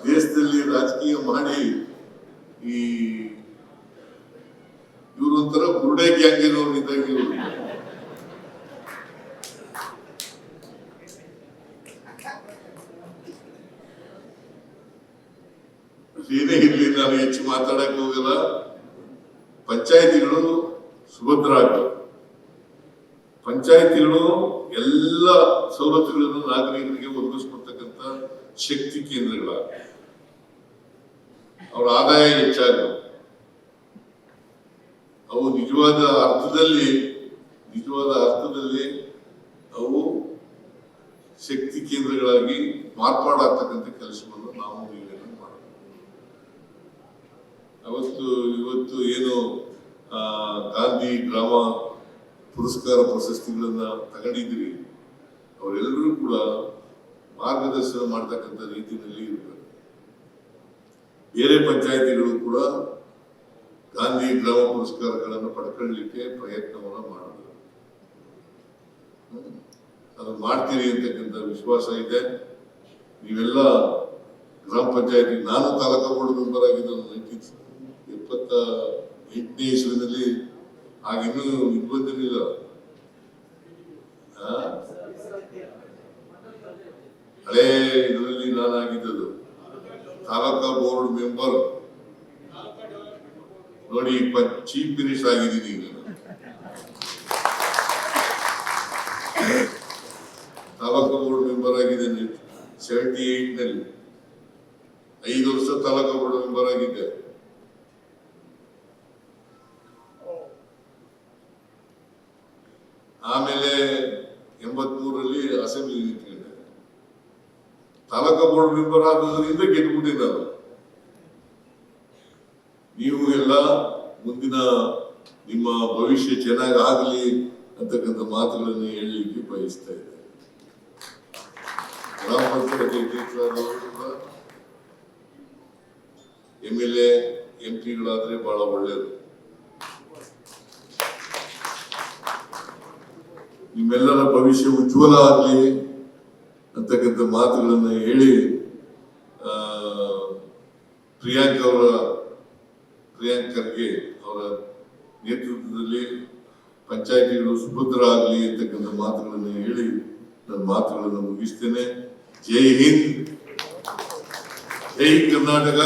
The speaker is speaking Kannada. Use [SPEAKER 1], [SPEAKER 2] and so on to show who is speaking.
[SPEAKER 1] ದೇಶದಲ್ಲಿ ರಾಜಕೀಯ ಮಾಡಿ ಈ ಇವರು ಒಂಥರ ಬುರುಡೆ ಗ್ಯಾಂಗಿನವ್ರು ಇದ್ದಾಗ ಇವರು ಏನೇ ಇರ್ಲಿ, ನಾನು ಹೆಚ್ಚು ಮಾತಾಡಕ್ಕೆ ಹೋಗಲ್ಲ. ಪಂಚಾಯಿತಿಗಳು ಸುಭದ್ರ ಆಗಬೇಕು. ಪಂಚಾಯಿತಿಗಳು ಎಲ್ಲ ಸವಲತ್ತುಗಳನ್ನು ನಾಗರಿಕರಿಗೆ ಒದಗಿಸ್ಕೊಡ್ತಕ್ಕಂಥ ಶಕ್ತಿ ಕೇಂದ್ರಗಳ, ಅವರ ಆದಾಯ ಹೆಚ್ಚಾಗಬೇಕು. ಅವು ನಿಜವಾದ ಅರ್ಥದಲ್ಲಿ ಅವು ಶಕ್ತಿ ಕೇಂದ್ರಗಳಾಗಿ ಮಾರ್ಪಾಡಾಗ್ತಕ್ಕಂಥ ಕೆಲಸವನ್ನು ನಾವು ನೀವೇನು ಮಾಡಬೇಕು. ಇವತ್ತು ಏನು ಗಾಂಧಿ ಗ್ರಾಮ ಪುರಸ್ಕಾರ ಪ್ರಶಸ್ತಿಗಳನ್ನ ತಗೊಂಡಿದ್ದೀರಿ, ಅವರೆಲ್ಲರೂ ಕೂಡ ಮಾರ್ಗದರ್ಶನ ಮಾಡ್ತಕ್ಕಂಥ ರೀತಿಯಲ್ಲಿ ಇರಬೇಕು. ಬೇರೆ ಪಂಚಾಯಿತಿಗಳು ಕೂಡ ಗಾಂಧಿ ಗ್ರಾಮ ಪುರಸ್ಕಾರಗಳನ್ನು ಪಡ್ಕೊಳ್ಳಲಿಕ್ಕೆ ಪ್ರಯತ್ನವನ್ನ ಮಾಡಬೇಕು. ಅದನ್ನು ಮಾಡ್ತೀರಿ ಅಂತಕ್ಕಂಥ ವಿಶ್ವಾಸ ಇದೆ. ನೀವೆಲ್ಲ ಗ್ರಾಮ ಪಂಚಾಯತಿ, ನಾನು ತಾಲೂಕಾ ಬೋರ್ಡ್ ಮೆಂಬರ್ ಆಗಿದ್ದು 1978ನೇ ಇಸ್ವಿನಲ್ಲಿ, ಆಗಿನ್ನೂ ಇದು ಬಂದಿರಲಿಲ್ಲ. ಹಳೇ ಇದರಲ್ಲಿ ನಾನಾಗಿದ್ದು ತಾಲೂಕಾ ಬೋರ್ಡ್ ಮೆಂಬರ್. ನೋಡಿ, ಚೀಫ್ ಮಿನಿಸ್ಟರ್ ಆಗಿದ್ದೀನಿ ಈಗ. ತಾಲೂಕಾ ಬೋರ್ಡ್ ಮೆಂಬರ್ ಆಗಿದ್ದೇನೆ 78ನಲ್ಲಿ. 5 ವರ್ಷ ತಾಲೂಕಾ ಬೋರ್ಡ್ ಮೆಂಬರ್ ಆಗಿದ್ದೆ. ಆಮೇಲೆ 83ರಲ್ಲಿ ಅಸೆಂಬ್ಲಿ ನಿಂತ್ಕೊಂಡೆ. ತಾಲೂಕಾ ಬೋರ್ಡ್ ಮೆಂಬರ್ ಆಗೋದ್ರಿಂದ ಗೆದ್ಬಿಟ್ಟೆ ನಾನು. ನೀವು ಎಲ್ಲ ಮುಂದಿನ ನಿಮ್ಮ ಭವಿಷ್ಯ ಚೆನ್ನಾಗಿ ಆಗಲಿ ಅಂತಕ್ಕಂಥ ಮಾತುಗಳನ್ನು ಹೇಳಲಿಕ್ಕೆ ಬಯಸ್ತಾ ಇದ್ದೆ. ಗ್ರಾಮ ಪಂಚಾಯತ್ MLA MP-ಗಳಾದ್ರೆ ಬಹಳ ಒಳ್ಳೆಯದು. ನಿಮ್ಮೆಲ್ಲರ ಭವಿಷ್ಯ ಉಜ್ವಲ ಆಗಲಿ ಅಂತಕ್ಕಂಥ ಮಾತುಗಳನ್ನು ಹೇಳಿ, ಪ್ರಿಯಾಂಕ್ ಖರ್ಗೆ ಅವರ ನೇತೃತ್ವದಲ್ಲಿ ಪಂಚಾಯಿತಿಗಳು ಸುಭದ್ರ ಆಗಲಿ ಅಂತಕ್ಕಂಥ ಮಾತುಗಳನ್ನು ಹೇಳಿ ನನ್ನ ಮಾತುಗಳನ್ನು ಮುಗಿಸ್ತೇನೆ. ಜೈ ಹಿಂದ್, ಜೈ ಕರ್ನಾಟಕ.